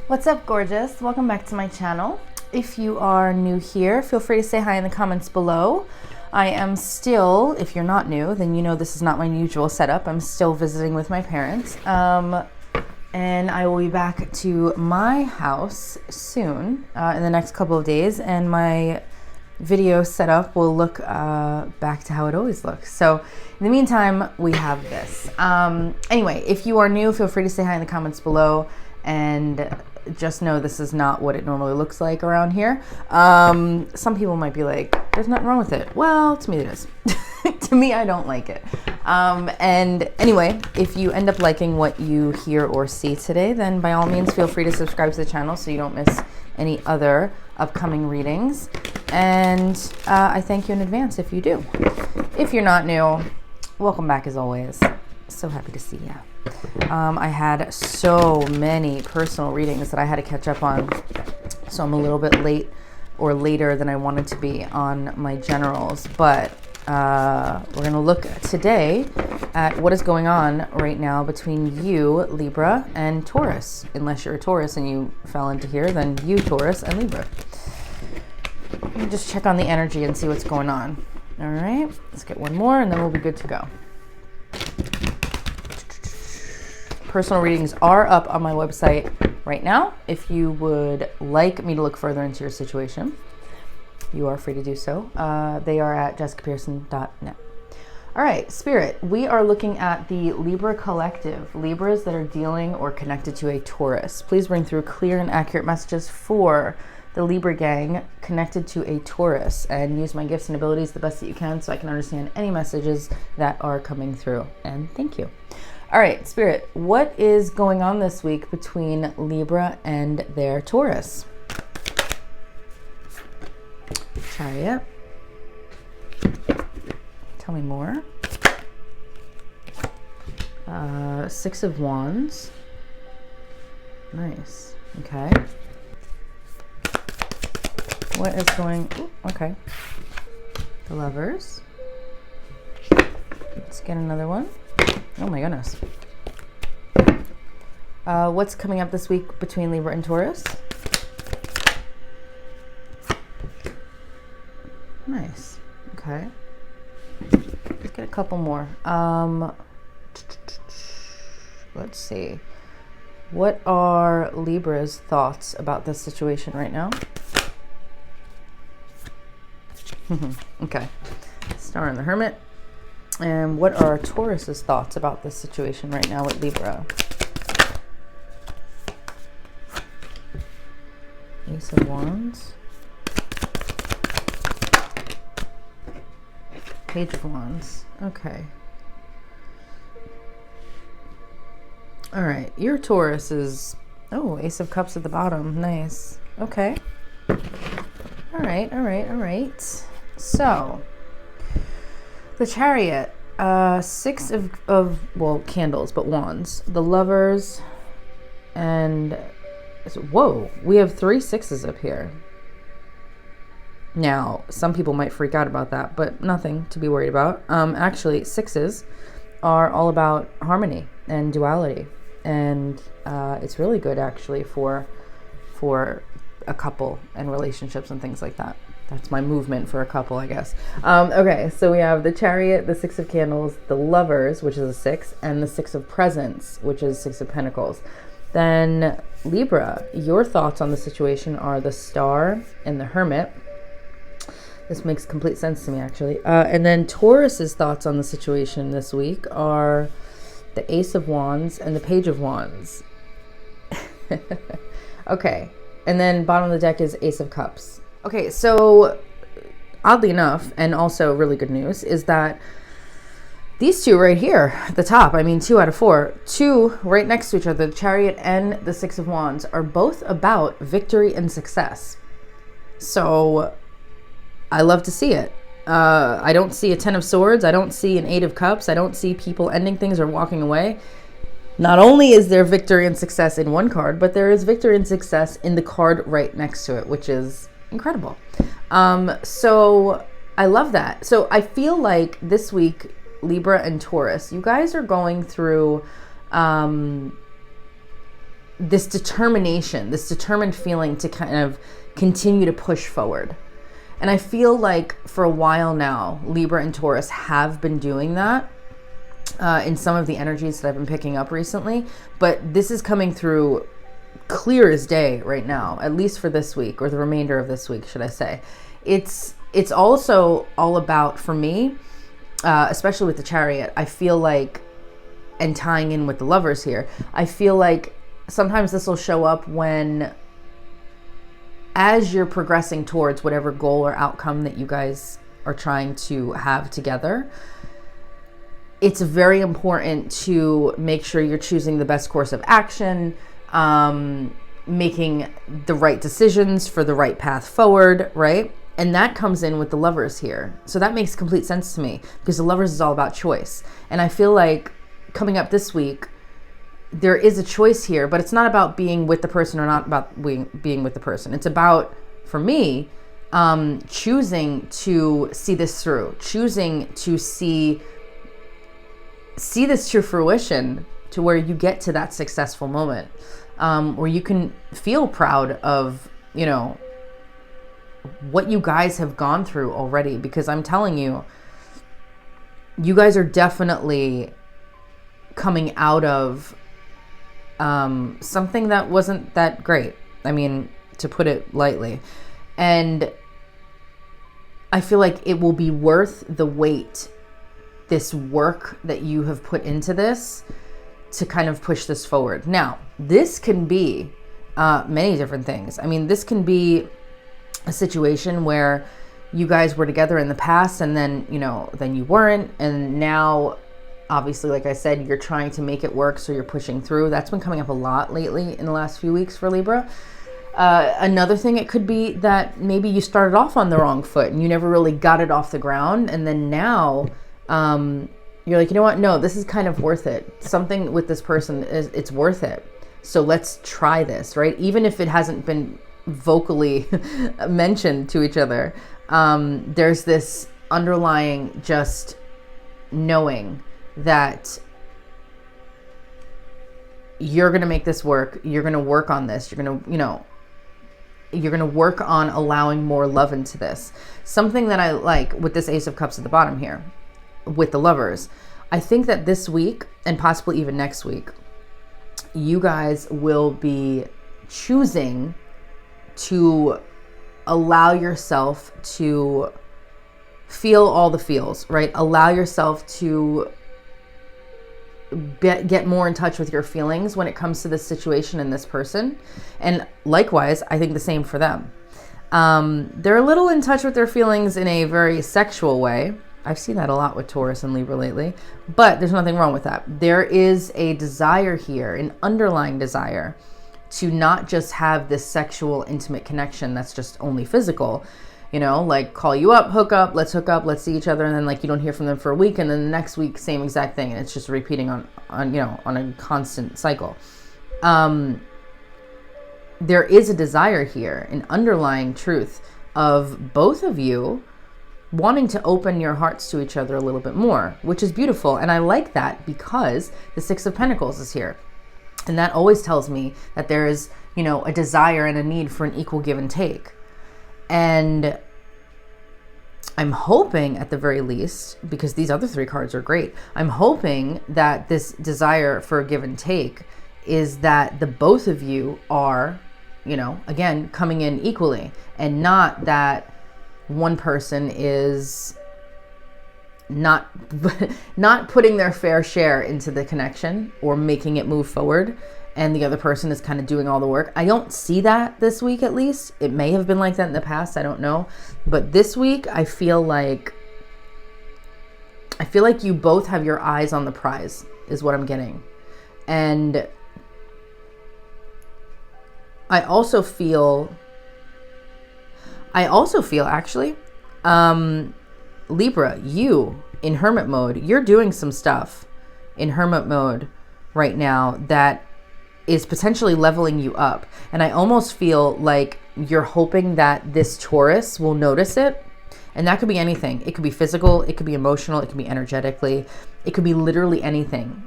What's up, gorgeous? Welcome back to my channel. If you are new here, feel free to say hi in the comments below. I am still, if you're not new, then you know this is not my usual setup. I'm still visiting with my parents. And I will be back to my house soon, in the next couple of days, and my video setup will look back to how it always looks. So in the meantime, we have this. Anyway, if you are new, feel free to say hi in the comments below, and just know this is not what it normally looks like around here. Some people might be like, there's nothing wrong with it. Well, to me it is. To me, I don't like it. And anyway, if you end up liking what you hear or see today, then by all means, feel free to subscribe to the channel so you don't miss any other upcoming readings. And I thank you in advance if you do. If you're not new, welcome back as always. So happy to see you. I had so many personal readings that I had to catch up on, so I'm a little bit late or later than I wanted to be on my generals, but we're going to look today at what is going on right now between you, Libra, and Taurus. Unless you're a Taurus and you fell into here, then you, Taurus, and Libra. Let me just check on the energy and see what's going on. All right, let's get one more and then we'll be good to go. Personal readings are up on my website right now. If you would like me to look further into your situation, you are free to do so. They are at jessicapearson.net. All right, Spirit, we are looking at the Libra collective, Libras that are dealing or connected to a Taurus. Please bring through clear and accurate messages for the Libra gang connected to a Taurus, and use my gifts and abilities the best that you can so I can understand any messages that are coming through. And thank you. All right, Spirit, what is going on this week between Libra and their Taurus? Chariot. Tell me more. Six of Wands. Nice. Okay. What is going... Ooh, okay. The Lovers. Let's get another one. Oh my goodness. What's coming up this week between Libra and Taurus? Nice. Okay. Let's get a couple more. Let's see. What are Libra's thoughts about this situation right now? Okay. Star and the Hermit. And what are Taurus's thoughts about this situation right now with Libra? Ace of Wands. Page of Wands. Okay. All right. Your Taurus is... Oh, Ace of Cups at the bottom. Nice. Okay. All right. All right. All right. So... The Chariot, six of well, candles, but wands. The Lovers, and whoa, we have 3 sixes up here. Now, some people might freak out about that, but nothing to be worried about. Actually, sixes are all about harmony and duality, and it's really good actually for a couple and relationships and things like that. That's my movement for a couple, I guess. Okay, so we have the Chariot, the Six of Candles, the Lovers, which is a 6, and the Six of Presents, which is 6 of Pentacles. Then Libra, your thoughts on the situation are the Star and the Hermit. This makes complete sense to me, actually. And then Taurus's thoughts on the situation this week are the Ace of Wands and the Page of Wands. Okay, and then bottom of the deck is Ace of Cups. Okay, so oddly enough, and also really good news, is that these two right here at the top, I mean 2 out of 4, 2 right next to each other, the Chariot and the Six of Wands, are both about victory and success. So I love to see it. I don't see a 10 of Swords. I don't see an 8 of Cups. I don't see people ending things or walking away. Not only is there victory and success in one card, but there is victory and success in the card right next to it, which is incredible. So I love that. So I feel like this week, Libra and Taurus, you guys are going through this determination, this determined feeling to kind of continue to push forward. And I feel like for a while now, Libra and Taurus have been doing that in some of the energies that I've been picking up recently. But this is coming through clear as day right now, at least for this week, or the remainder of this week, should I say. It's also all about, for me, especially with the Chariot, I feel like, and tying in with the Lovers here, I feel like sometimes this will show up when, as you're progressing towards whatever goal or outcome that you guys are trying to have together, it's very important to make sure you're choosing the best course of action, making the right decisions for the right path forward, right? And that comes in with the Lovers here. So that makes complete sense to me, because the Lovers is all about choice. And I feel like coming up this week, there is a choice here, but it's not about being with the person or not about being with the person. It's about, for me, choosing to see this through, choosing to see this to fruition, to where you get to that successful moment, where you can feel proud of, what you guys have gone through already. Because I'm telling you, you guys are definitely coming out of something that wasn't that great. I mean, to put it lightly. And I feel like it will be worth the wait, this work that you have put into this, to kind of push this forward. Now, this can be many different things. I mean, this can be a situation where you guys were together in the past, and then, then you weren't. And now, obviously, like I said, you're trying to make it work, so you're pushing through. That's been coming up a lot lately in the last few weeks for Libra. Another thing, it could be that maybe you started off on the wrong foot and you never really got it off the ground. And then now you're like, you know what? No, this is kind of worth it. Something with this person, it's worth it. So let's try this, right? Even if it hasn't been vocally mentioned to each other, there's this underlying just knowing that you're going to make this work. You're going to work on this. You're going to, you're going to work on allowing more love into this. Something that I like with this Ace of Cups at the bottom here with the Lovers, I think that this week, and possibly even next week, you guys will be choosing to allow yourself to feel all the feels, right? Allow yourself to get more in touch with your feelings when it comes to this situation and this person. And likewise, I think the same for them. They're a little in touch with their feelings in a very sexual way. I've seen that a lot with Taurus and Libra lately, but there's nothing wrong with that. There is a desire here, an underlying desire, to not just have this sexual, intimate connection that's just only physical, like call you up, hook up, let's see each other. And then you don't hear from them for a week. And then the next week, same exact thing. And it's just repeating on a constant cycle. There is a desire here, an underlying truth of both of you wanting to open your hearts to each other a little bit more, which is beautiful. And I like that because the Six of Pentacles is here. And that always tells me that there is, a desire and a need for an equal give and take. And I'm hoping at the very least, because these other three cards are great, I'm hoping that this desire for a give and take is that the both of you are, again, coming in equally, and not that one person is not putting their fair share into the connection or making it move forward, and the other person is kind of doing all the work. I don't see that this week, at least. It may have been like that in the past, I don't know. But this week, I feel like you both have your eyes on the prize, is what I'm getting. And I also feel actually, Libra, you in hermit mode, you're doing some stuff in hermit mode right now that is potentially leveling you up. And I almost feel like you're hoping that this Taurus will notice it. And that could be anything. It could be physical, it could be emotional, it could be energetically, it could be literally anything.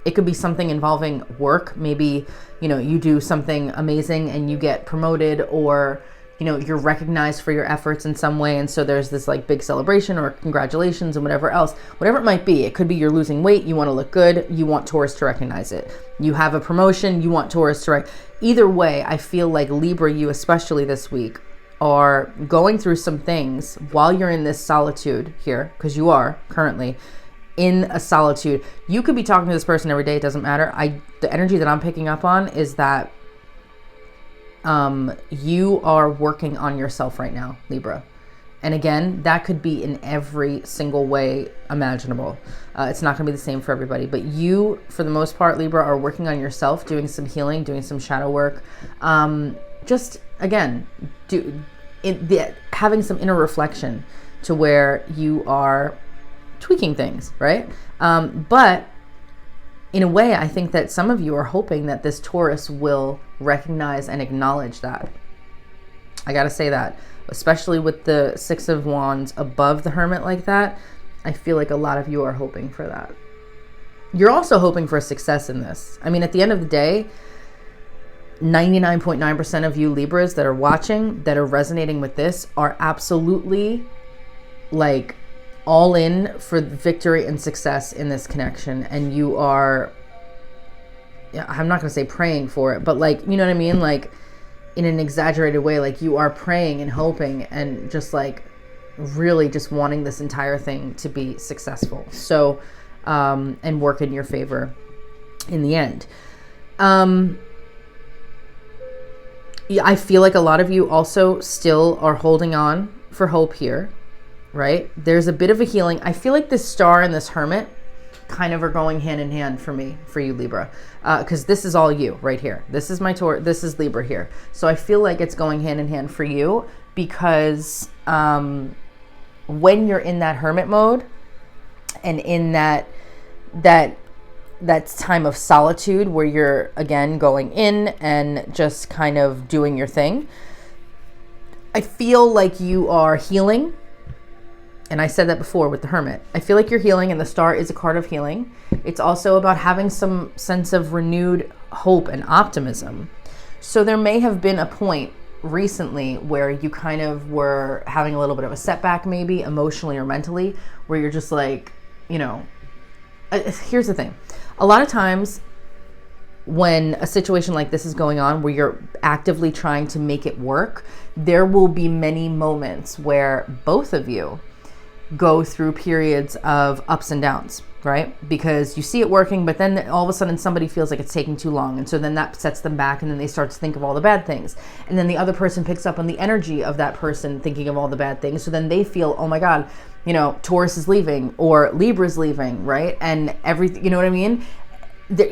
It could be something involving work. Maybe, you do something amazing and you get promoted, or, you're recognized for your efforts in some way. And so there's this like big celebration or congratulations and whatever else, whatever it might be. It could be you're losing weight. You want to look good. You want Taurus to recognize it. You have a promotion. You want Taurus to either way. I feel like Libra, you especially this week, are going through some things while you're in this solitude here, because you are currently in a solitude. You could be talking to this person every day. It doesn't matter. The energy that I'm picking up on is that you are working on yourself right now, Libra. And again, that could be in every single way imaginable. It's not going to be the same for everybody, but you, for the most part, Libra, are working on yourself, doing some healing, doing some shadow work. Just again, having some inner reflection to where you are tweaking things, right? But in a way, I think that some of you are hoping that this Taurus will recognize and acknowledge that. I gotta say that, especially with the Six of Wands above the Hermit like that, I feel like a lot of you are hoping for that. You're also hoping for success in this. I mean, at the end of the day, 99.9% of you Libras that are watching, that are resonating with this, are absolutely like all in for victory and success in this connection. And you are, I'm not going to say praying for it, but like, you know what I mean? Like in an exaggerated way, like you are praying and hoping and just like really just wanting this entire thing to be successful. So, and work in your favor in the end. Yeah, I feel like a lot of you also still are holding on for hope here, right? There's a bit of a healing. I feel like this Star and this Hermit kind of are going hand in hand for me, for you Libra, because this is all you right here. This is my Taurus, this is Libra here. So I feel like it's going hand in hand for you because when you're in that Hermit mode and in that time of solitude where you're again going in and just kind of doing your thing, I feel like you are healing. And I said that before with the Hermit. I feel like you're healing, and the Star is a card of healing. It's also about having some sense of renewed hope and optimism. So there may have been a point recently where you kind of were having a little bit of a setback, maybe emotionally or mentally, where you're just like, here's the thing. A lot of times when a situation like this is going on, where you're actively trying to make it work, there will be many moments where both of you go through periods of ups and downs, right? Because you see it working, but then all of a sudden somebody feels like it's taking too long. And so then that sets them back, and then they start to think of all the bad things. And then the other person picks up on the energy of that person thinking of all the bad things. So then they feel, oh my God, Taurus is leaving or Libra's leaving, right? And everything, you know what I mean?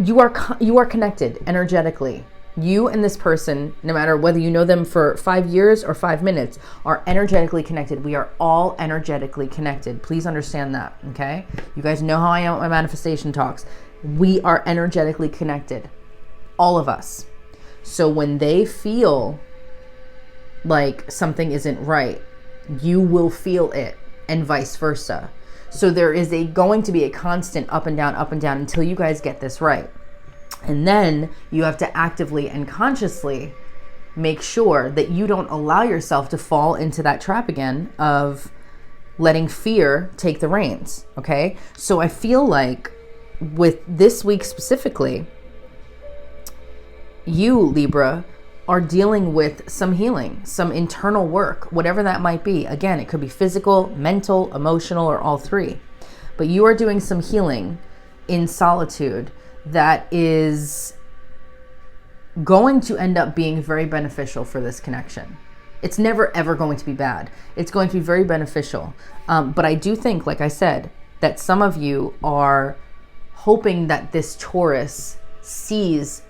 You are connected energetically. You and this person, no matter whether you know them for 5 years or 5 minutes, are energetically connected. We are all energetically connected. Please understand that, okay? You guys know how I am at my manifestation talks. We are energetically connected, all of us. So when they feel like something isn't right, you will feel it, and vice versa. So there is going to be a constant up and down until you guys get this right. And then you have to actively and consciously make sure that you don't allow yourself to fall into that trap again of letting fear take the reins, okay? So I feel like with this week specifically, you, Libra, are dealing with some healing, some internal work, whatever that might be. Again, it could be physical, mental, emotional, or all three. But you are doing some healing in solitude that is going to end up being very beneficial for this connection. It's never, ever going to be bad. It's going to be very beneficial. But I do think, like I said, that some of you are hoping that this Taurus sees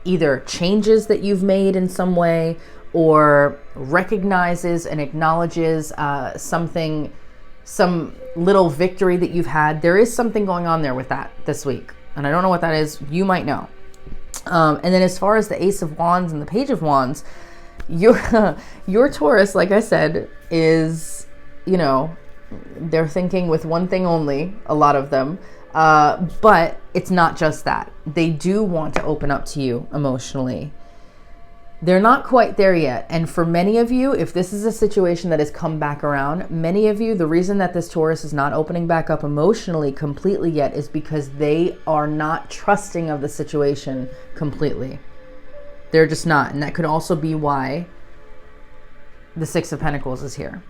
either changes that you've made in some way or recognizes and acknowledges some little victory that you've had. There is something going on there with that this week. And I don't know what that is. You might know. And then as far as the Ace of Wands and the Page of Wands, your Taurus, like I said, is, they're thinking with one thing only, a lot of them. But it's not just that. They do want to open up to you emotionally. They're not quite there yet. And for many of you, if this is a situation that has come back around, many of you, the reason that this Taurus is not opening back up emotionally completely yet is because they are not trusting of the situation completely. They're just not. And that could also be why the Six of Pentacles is here.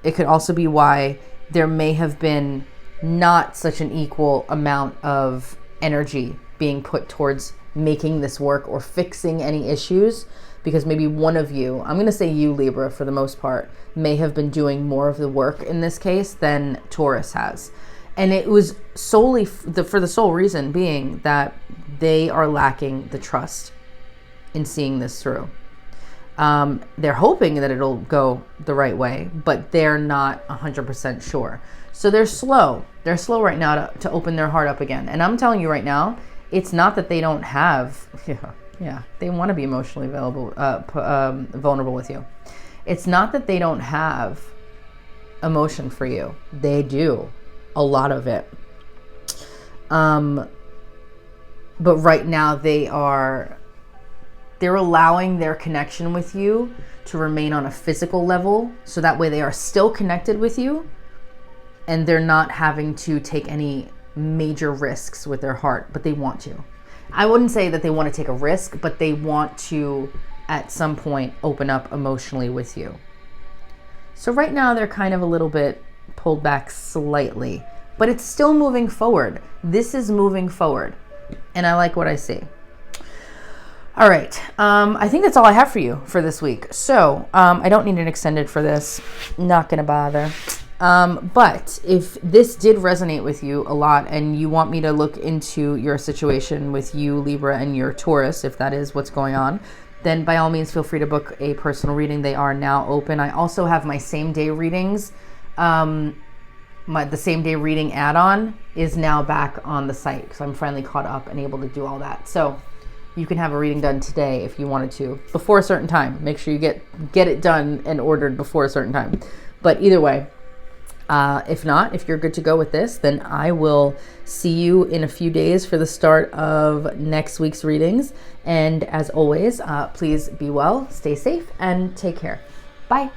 It could also be why there may have been not such an equal amount of energy being put towards making this work or fixing any issues, because maybe one of you, I'm going to say you, Libra, for the most part, may have been doing more of the work in this case than Taurus has. And it was solely for the sole reason being that they are lacking the trust in seeing this through. They're hoping that it'll go the right way, but they're not 100% sure. So they're slow. They're slow right now to open their heart up again. And I'm telling you right now, it's not that they don't have, they want to be emotionally vulnerable with you. It's not that they don't have emotion for you. They do, a lot of it. But right now they're allowing their connection with you to remain on a physical level, so that way they are still connected with you and they're not having to take any major risks with their heart, but they want to. I wouldn't say that they want to take a risk, but they want to at some point open up emotionally with you. So right now they're kind of a little bit pulled back slightly, but it's still moving forward. This is moving forward, and I like what I see. All right, I think that's all I have for you for this week. So I don't need an extended for this, not gonna bother. But if this did resonate with you a lot and you want me to look into your situation with you, Libra, and your Taurus, if that is what's going on, then by all means feel free to book a personal reading. They are now open. I also have my same day readings. The same day reading add-on is now back on the site because I'm finally caught up and able to do all that. So you can have a reading done today if you wanted to, before a certain time. Make sure you get it done and ordered before a certain time. But either way, if not, if you're good to go with this, then I will see you in a few days for the start of next week's readings. And as always, please be well, stay safe, and take care. Bye.